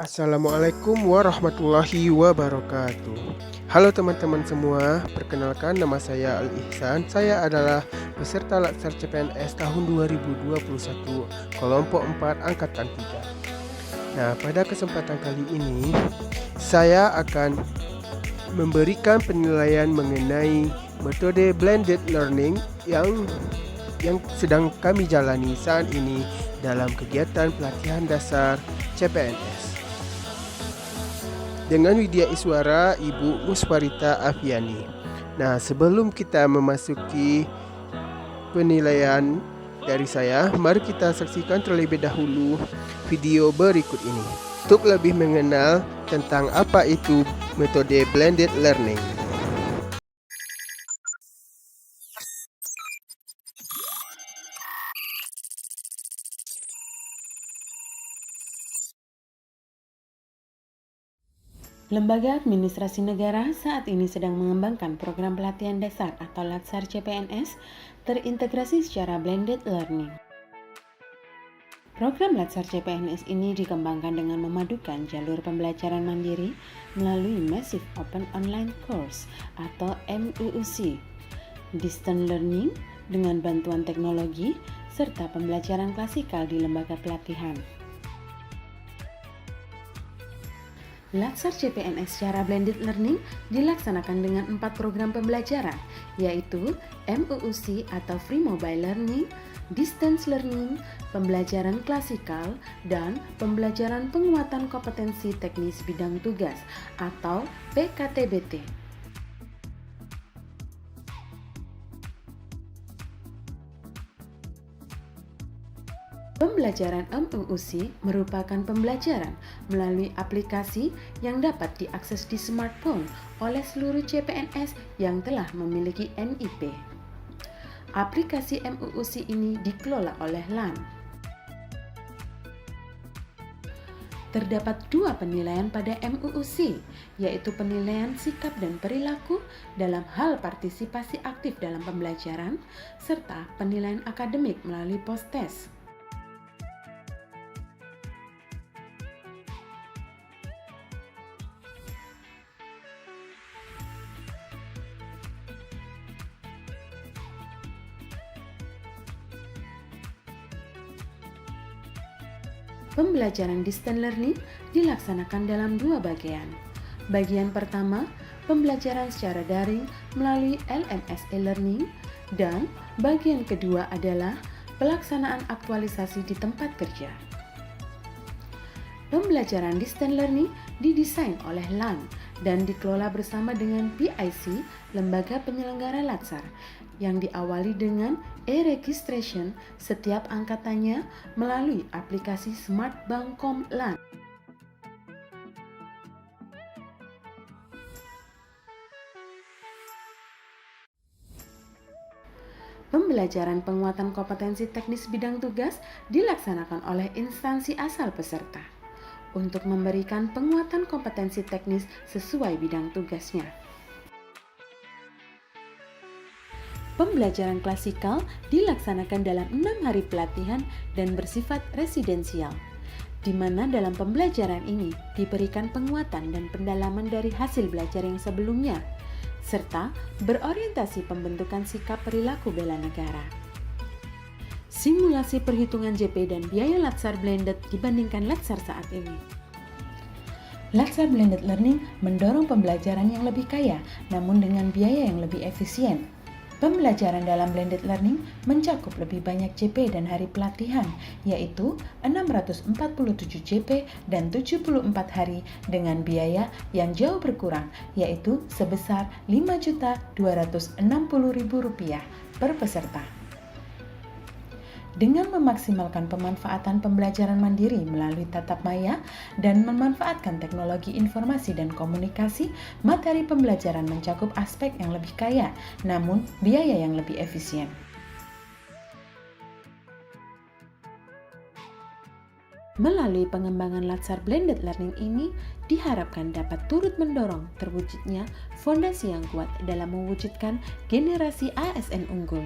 Assalamualaikum warahmatullahi wabarakatuh. Halo teman-teman semua, perkenalkan nama saya Al-Ihsan. Saya adalah peserta Latsar CPNS tahun 2021, kelompok 4 angkatan 3. Nah, pada kesempatan kali ini saya akan memberikan penilaian mengenai metode blended learning yang sedang kami jalani saat ini dalam kegiatan pelatihan dasar CPNS dengan Widya Iswara Ibu Muswarita Afiani. Nah, sebelum kita memasuki penilaian dari saya, mari kita saksikan terlebih dahulu video berikut ini untuk lebih mengenal tentang apa itu metode blended learning. Lembaga Administrasi Negara saat ini sedang mengembangkan program pelatihan dasar atau Latsar CPNS terintegrasi secara blended learning. Program Latsar CPNS ini dikembangkan dengan memadukan jalur pembelajaran mandiri melalui Massive Open Online Course atau MOOC, Distance Learning dengan bantuan teknologi, serta pembelajaran klasikal di lembaga pelatihan. Latsar CPNS secara blended learning dilaksanakan dengan 4 program pembelajaran, yaitu MOOC atau Free Mobile Learning, Distance Learning, pembelajaran klasikal, dan pembelajaran penguatan kompetensi teknis bidang tugas atau PKTBT. Pembelajaran MOOC merupakan pembelajaran melalui aplikasi yang dapat diakses di smartphone oleh seluruh CPNS yang telah memiliki NIP. Aplikasi MOOC ini dikelola oleh LAN. Terdapat 2 penilaian pada MOOC, yaitu penilaian sikap dan perilaku dalam hal partisipasi aktif dalam pembelajaran, serta penilaian akademik melalui post-test. Pembelajaran distance learning dilaksanakan dalam 2 bagian. Bagian pertama, pembelajaran secara daring melalui LMS e-learning, dan bagian kedua adalah pelaksanaan aktualisasi di tempat kerja. Pembelajaran distance learning didesain oleh LAN dan dikelola bersama dengan PIC, Lembaga Penyelenggara Latsar, yang diawali dengan e-registration setiap angkatannya melalui aplikasi Smart Bangkom LAN. Pembelajaran penguatan kompetensi teknis bidang tugas dilaksanakan oleh instansi asal peserta untuk memberikan penguatan kompetensi teknis sesuai bidang tugasnya. Pembelajaran klasikal dilaksanakan dalam 6 hari pelatihan dan bersifat residensial, di mana dalam pembelajaran ini diberikan penguatan dan pendalaman dari hasil belajar yang sebelumnya, serta berorientasi pembentukan sikap perilaku bela negara. Simulasi perhitungan JP dan biaya Latsar blended dibandingkan Latsar saat ini. Latsar blended learning mendorong pembelajaran yang lebih kaya, namun dengan biaya yang lebih efisien. Pembelajaran dalam blended learning mencakup lebih banyak JP dan hari pelatihan, yaitu 647 JP dan 74 hari dengan biaya yang jauh berkurang, yaitu sebesar Rp5.260.000 per peserta. Dengan memaksimalkan pemanfaatan pembelajaran mandiri melalui tatap maya dan memanfaatkan teknologi informasi dan komunikasi, materi pembelajaran mencakup aspek yang lebih kaya, namun biaya yang lebih efisien. Melalui pengembangan Latsar blended learning ini, diharapkan dapat turut mendorong terwujudnya fondasi yang kuat dalam mewujudkan generasi ASN unggul.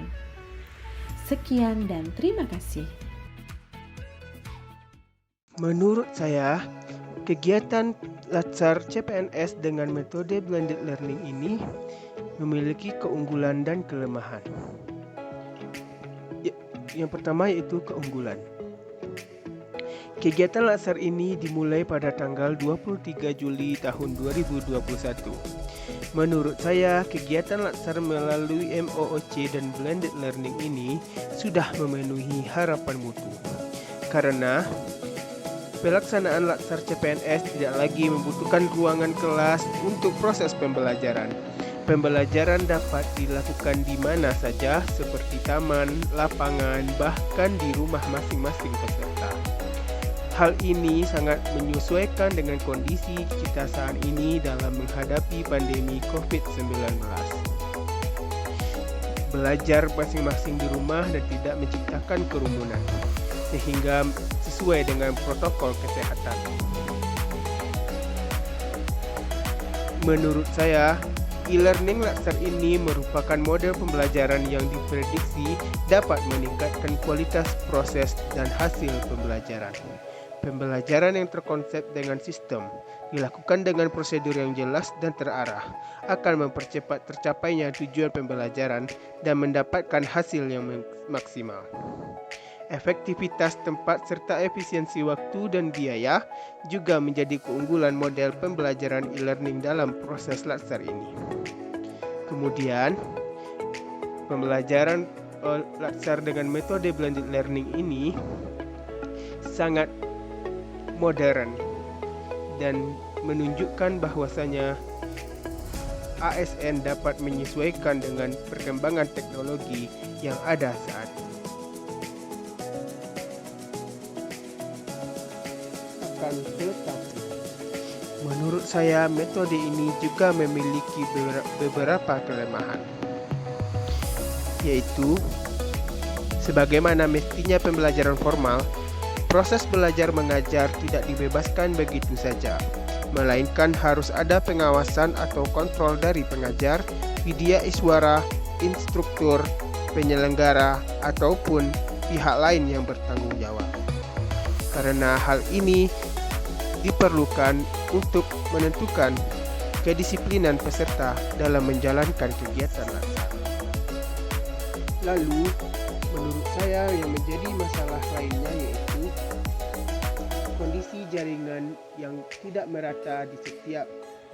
Sekian dan terima kasih. Menurut saya, Kegiatan Latsar CPNS dengan metode blended learning ini memiliki keunggulan dan kelemahan. Yang pertama yaitu keunggulan. Kegiatan Latsar ini dimulai pada tanggal 23 Juli tahun 2021. Menurut saya, kegiatan Latsar melalui MOOC dan blended learning ini sudah memenuhi harapan mutu. Karena pelaksanaan Latsar CPNS tidak lagi membutuhkan ruangan kelas untuk proses pembelajaran. Pembelajaran dapat dilakukan di mana saja, seperti taman, lapangan, bahkan di rumah masing-masing peserta. Hal ini sangat menyesuaikan dengan kondisi kita saat ini dalam menghadapi pandemi COVID-19. Belajar masing-masing di rumah dan tidak menciptakan kerumunan, sehingga sesuai dengan protokol kesehatan. Menurut saya, e-learning Latsar ini merupakan model pembelajaran yang diprediksi dapat meningkatkan kualitas proses dan hasil pembelajaran. Pembelajaran yang terkonsep dengan sistem, dilakukan dengan prosedur yang jelas dan terarah, akan mempercepat tercapainya tujuan pembelajaran dan mendapatkan hasil yang maksimal. Efektivitas tempat serta efisiensi waktu dan biaya juga menjadi keunggulan model pembelajaran e-learning dalam proses Latsar ini. Kemudian, pembelajaran Latsar dengan metode blended learning ini sangat modern dan menunjukkan bahwasanya ASN dapat menyesuaikan dengan perkembangan teknologi yang ada saat ini. Tetapi, menurut saya metode ini juga memiliki beberapa kelemahan, yaitu sebagaimana mestinya pembelajaran formal, proses belajar mengajar tidak dibebaskan begitu saja, melainkan harus ada pengawasan atau kontrol dari pengajar, widya iswara, instruktur, penyelenggara, ataupun pihak lain yang bertanggung jawab. Karena hal ini diperlukan untuk menentukan kedisiplinan peserta dalam menjalankan kegiatan Latsar. Lalu, menurut saya yang menjadi masalah lainnya yaitu kondisi jaringan yang tidak merata di setiap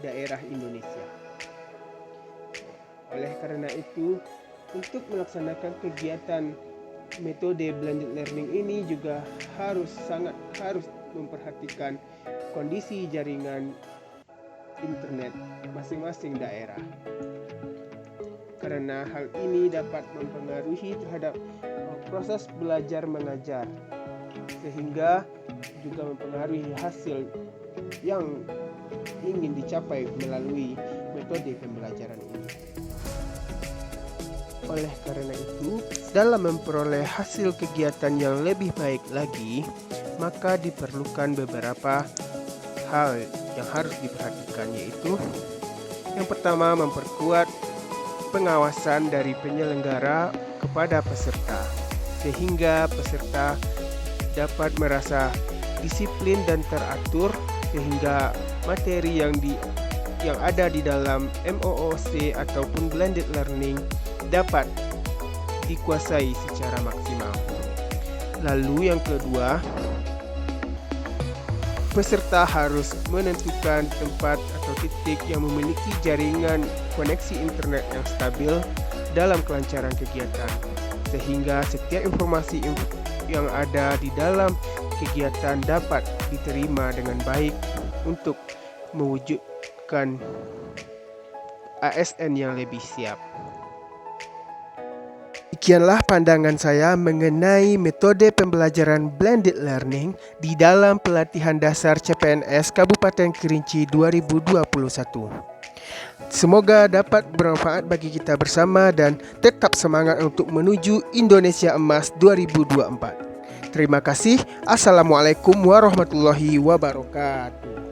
daerah Indonesia. Oleh karena itu, untuk melaksanakan kegiatan metode blended learning ini juga harus memperhatikan kondisi jaringan internet masing-masing daerah. Karena hal ini dapat mempengaruhi terhadap proses belajar mengajar, sehingga juga mempengaruhi hasil yang ingin dicapai melalui metode pembelajaran ini. Oleh karena itu, dalam memperoleh hasil kegiatan yang lebih baik lagi, maka diperlukan beberapa hal yang harus diperhatikan, yaitu yang pertama, memperkuat pengawasan dari penyelenggara kepada peserta, sehingga peserta dapat merasa disiplin dan teratur, sehingga materi yang ada di dalam MOOC ataupun blended learning dapat dikuasai secara maksimal. Lalu yang kedua, peserta harus menentukan tempat atau titik yang memiliki jaringan koneksi internet yang stabil dalam kelancaran kegiatan, sehingga setiap informasi yang ada di dalam kegiatan dapat diterima dengan baik untuk mewujudkan ASN yang lebih siap. Demikianlah pandangan saya mengenai metode pembelajaran blended learning di dalam pelatihan dasar CPNS Kabupaten Kerinci 2021. Semoga dapat bermanfaat bagi kita bersama dan tetap semangat untuk menuju Indonesia Emas 2024. Terima kasih. Assalamualaikum warahmatullahi wabarakatuh.